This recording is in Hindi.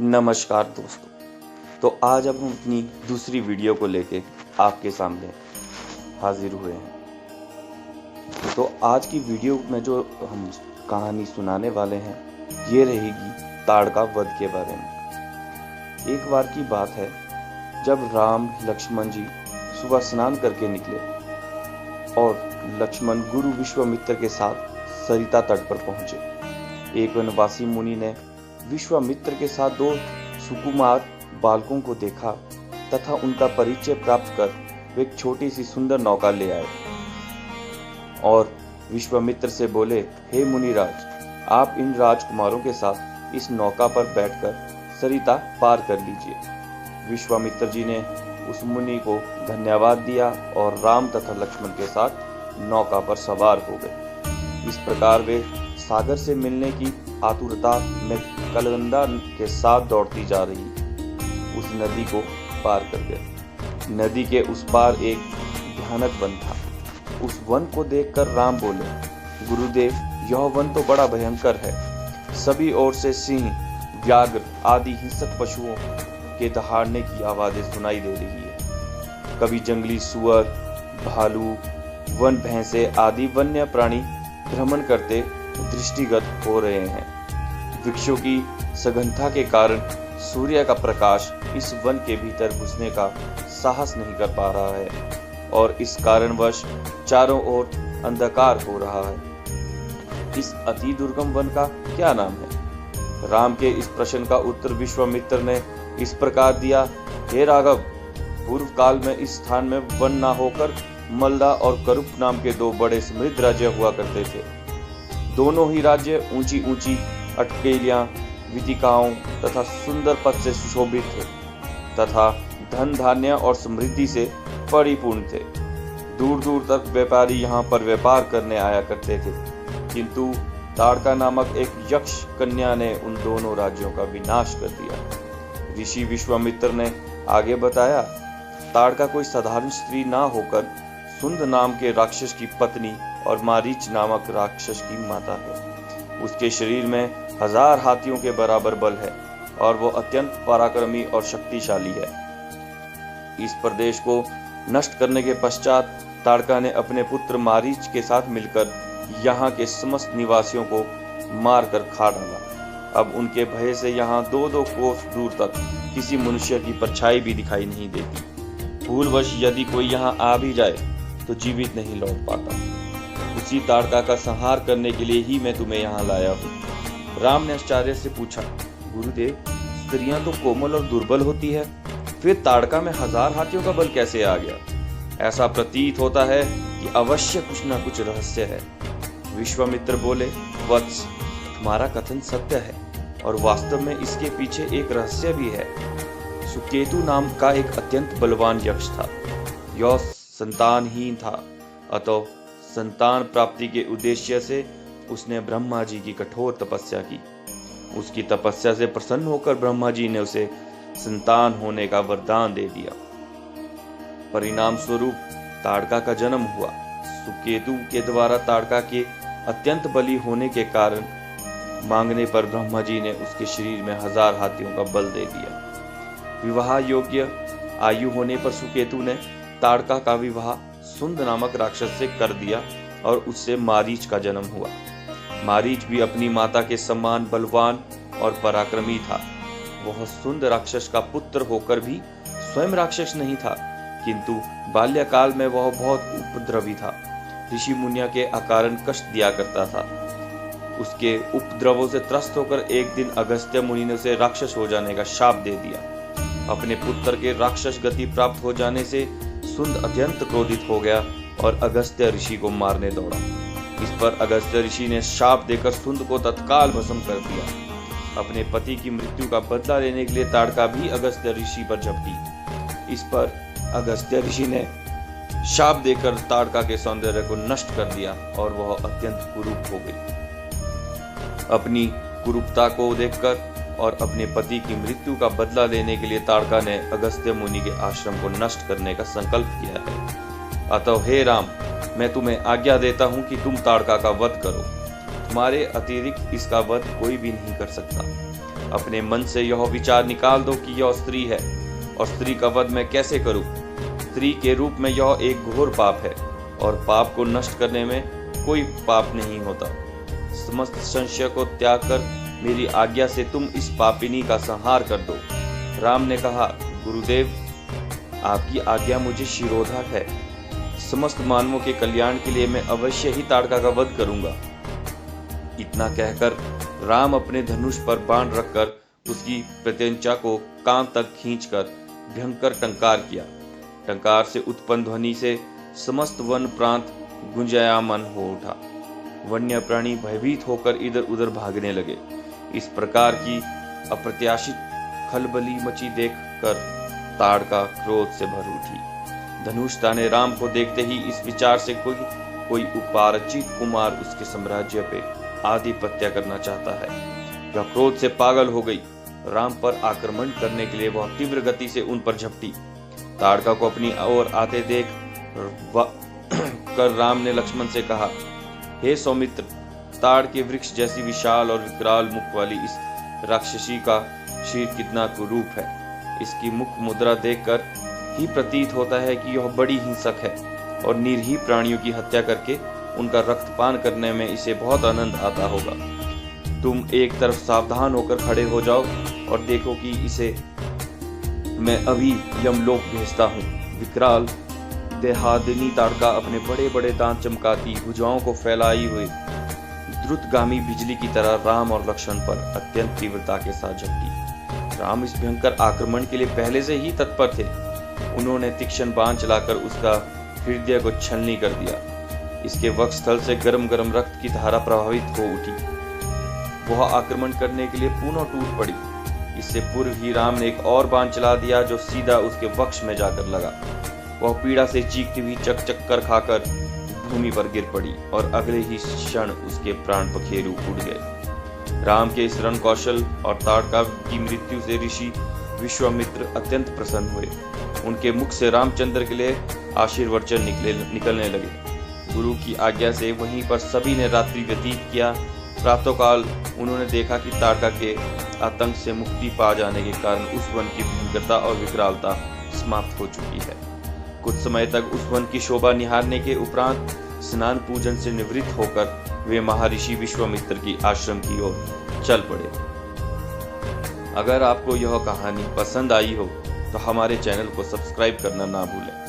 नमस्कार दोस्तों। तो आज अब हम अपनी दूसरी वीडियो को लेके आपके सामने हाजिर हुए हैं। तो आज की वीडियो में जो हम कहानी सुनाने वाले हैं ये रहेगी ताड़का वध के बारे में। एक बार की बात है जब राम लक्ष्मण जी सुबह स्नान करके निकले और लक्ष्मण गुरु विश्वामित्र के साथ सरिता तट पर पहुंचे। एक वनवासी मुनि ने विश्वामित्र के साथ दो सुकुमार बालकों को देखा तथा उनका परिचय प्राप्त कर वे एक छोटी सी सुंदर नौका ले आए और विश्वामित्र से बोले, हे मुनिराज, आप इन राजकुमारों के साथ इस नौका पर बैठकर सरिता पार कर लीजिए। विश्वामित्र जी ने उस मुनि को धन्यवाद दिया और राम तथा लक्ष्मण के साथ नौका पर सवार हो गए। इस प्रकार वे सागर से मिलने की आतुरता में कलंदा के साथ दौड़ती जा रही उस नदी को पार कर गए। नदी के उस पार एक भयानक वन था। उस वन को देखकर राम बोले, गुरुदेव, यह वन तो बड़ा भयंकर है। सभी ओर से सिंह, व्याघ्र आदि हिंसक पशुओं के दहाड़ने की आवाजें सुनाई दे रही है। कभी जंगली सुअर, भालू, वन भैंसे आदि वन्य प्राणी भ्रमण करते दृष्टिगत हो रहे हैं। वृक्षों की सघनता के कारण सूर्य का प्रकाश इस वन के भीतर घुसने का साहस नहीं कर पा रहा है और इस कारणवश चारों ओर अंधकार हो रहा है। इस अति दुर्गम वन का क्या नाम है? राम के इस प्रश्न का उत्तर विश्वामित्र ने इस प्रकार दिया, हे राघव, पूर्व काल में इस स्थान में वन ना होकर मल्दा और करुप नाम के दो बड़े समृद्ध राज्य हुआ करते थे। दोनों ही राज्य ऊंची ऊंची अटकेलियां, विदिकाओं तथा सुंदर पथ से सुशोभित थे तथा धन धान्य और समृद्धि से परिपूर्ण थे। दूर दूर तक व्यापारी यहाँ पर व्यापार करने आया करते थे, किंतु ताड़का नामक एक यक्ष कन्या ने उन दोनों राज्यों का विनाश कर दिया। ऋषि विश्वामित्र ने आगे बताया, ताड़का कोई साधारण स्त्री ना होकर सुंद नाम के राक्षस की पत्नी और मारीच नामक राक्षस की माता है। उसके शरीर में 1000 हाथियों के बराबर बल है और वो अत्यंत पराक्रमी और शक्तिशाली है। इस प्रदेश को नष्ट करने के पश्चात ताड़का ने अपने पुत्र मारीच के साथ मिलकर यहाँ के समस्त निवासियों को मारकर खा डाला। अब उनके भय से यहाँ 2-2 कोस दूर तक किसी मनुष्य की परछाई भी दिखाई नहीं देती। भूलवश यदि कोई यहाँ आ भी जाए तो जीवित नहीं लौट पाता। उसी ताड़का का संहार करने के लिए ही मैं तुम्हें यहाँ लाया हूँ। राम ने आश्चर्य से पूछा, गुरुदेव, स्त्रियां तो कोमल और दुर्बल होती है, फिर ताड़का में 1000 हाथियों का बल कैसे आ गया? ऐसा प्रतीत होता है कि अवश्य कुछ न कुछ रहस्य है। विश्वामित्र बोले, वत्स, तुम्हारा कथन सत्य है और वास्तव में इसके पीछे एक रहस्य भी है। सुकेतु नाम का एक अत्यंत बलवान यक्ष था। यह संतानहीन था, अतः संतान प्राप्ति के उद्देश्य से उसने ब्रह्मा जी की कठोर तपस्या की। उसकी तपस्या से प्रसन्न होकर ब्रह्मा जी ने उसे संतान होने का वरदान दे दिया। परिणाम स्वरूप ताड़का का जन्म हुआ। सुकेतु के द्वारा ताड़का के अत्यंत बली होने के कारण मांगने पर ब्रह्मा जी ने उसके शरीर में 1000 हाथियों का बल दे दिया। विवाह योग्य आयु होने पर सुकेतु ने ताड़का का विवाह सुंद नामक राक्षस से कर दिया और उससे मारीच का जन्म हुआ। मारीच भी अपनी माता के समान बलवान और पराक्रमी था। वह सुंद राक्षस का पुत्र होकर भी स्वयं राक्षस नहीं था, किंतु बाल्यकाल में वह बहुत उपद्रवी था। ऋषि मुनिया के अकारण कष्ट दिया करता था। उसके उपद्रवों से त्रस्त होकर एक दिन अगस्त्य मुनि ने उसे राक्षस हो जाने का शाप दे दिया। अपने पुत्र के राक्षस गति प्राप्त हो जाने से सुंद अत्यंत क्रोधित हो गया और अगस्त्य ऋषि को मारने दौड़ा। इस पर अगस्त्य ऋषि ने शाप देकर सुंद को तत्काल भस्म कर दिया। अपने पति की मृत्यु का बदला लेने के लिए ताड़का भी अगस्त्य ऋषि पर झपटी। इस पर अगस्त्य ऋषि ने शाप देकर ताड़का के सौंदर्य को नष्ट कर दिया और वह अत्यंत कुरूप हो गई। अपनी कुरूपता को देखकर और अपने पति की मृत्यु का बदला लेने के लिए ताड़का ने अगस्त्य मुनि के आश्रम को नष्ट करने का संकल्प किया है। अतः हे राम, मैं तुम्हें आज्ञा देता हूं कि तुम ताड़का का वध करो। तुम्हारे अतिरिक्त इसका वध कोई भी नहीं कर सकता। अपने मन से यह विचार निकाल दो कि यह स्त्री है और स्त्री का वध मैं कैसे करूं। स्त्री के रूप में यह एक घोर पाप है और पाप को नष्ट करने में कोई पाप नहीं होता। समस्त संशय को त्याग कर मेरी आज्ञा से तुम इस पापिनी का संहार कर दो। राम ने कहा, गुरुदेव, आपकी आज्ञा मुझे शिरोधार्थ है। समस्त मानवों के कल्याण के लिए मैं अवश्य ही ताड़का का वध करूंगा। इतना कहकर राम अपने धनुष पर बाण रखकर उसकी प्रत्यंचा को कान तक खींचकर भयंकर टंकार किया। टंकार से उत्पन्न ध्वनि से समस्त वन प्रांत गुंजायमान हो उठा। वन्य प्राणी भयभीत होकर इधर उधर भागने लगे। इस प्रकार की अप्रत्याशित खलबली मची देखकर ताड़का क्रोध से भर उठी। धनुषता ने राम को देखते ही इस विचार से कोई उपार्जित कुमार उसके साम्राज्य पे आधिपत्य करना चाहता है। वह क्रोध से पागल हो गई। राम पर आक्रमण करने के लिए वह तीव्र गति से उन पर झपटी। ताड़का को अपनी ओर आते देख कर राम ने लक्ष्मण से कहा, हे सौमित्र, ताड़ के वृक्ष जैसी विशाल और विकराल मुख वाली इस राक्षसी का शरीर कितना कुरूप है। इसकी मुख मुद्रा देखकर ही प्रतीत होता है कि यह बड़ी हिंसक है और निर्जीव प्राणियों की हत्या करके उनका रक्तपान करने में इसे बहुत आनंद आता होगा। तुम एक तरफ सावधान होकर खड़े हो जाओ और देखो कि इसे मैं अभी यमलोक भेजता हूँ। विकराल देहादिनी ताड़का अपने बड़े बड़े दांत चमकाती भुजाओं को फैलाई हुई द्रुतगामी बिजली की तरह राम और लक्ष्मण पर अत्यंत तीव्रता के साथ झपटी। राम इस भयंकर आक्रमण के लिए पहले से ही तत्पर थे। उन्होंने तीक्ष्ण बाण चलाकर उसका हृदय को छलनी कर दिया। इसके वक्षस्थल से गरम गरम रक्त की धारा प्रभावित हो उठी। वह आक्रमण करने के लिए पुनः टूट पड़ी। इससे पूर्व ही राम ने एक और बाण चला दिया जो सीधा उसके वक्ष में जाकर लगा। वह पीड़ा से चीखती हुई चक्कर खाकर भूमि पर गिर पड़ी और अगले ही क्षण उसके प्राण पखेरु उड़ गए। राम के इस रण कौशल और ताड़का की मृत्यु से ऋषि विश्वामित्र अत्यंत प्रसन्न हुए। उनके मुख से रामचंद्र के लिए आशीर्वचन निकलने लगे। गुरु की आज्ञा से वहीं पर सभी ने रात्रि व्यतीत किया। प्रातःकाल उन्होंने देखा कि ताड़का के आतंक से मुक्ति पा जाने के कारण उस वन की भयंकरता और विकरालता समाप्त हो चुकी है। कुछ समय तक उस वन की शोभा निहारने के उपरांत स्नान पूजन से निवृत्त होकर वे महर्षि विश्वामित्र की आश्रम की ओर चल पड़े। अगर आपको यह कहानी पसंद आई हो तो हमारे चैनल को सब्सक्राइब करना ना भूलें।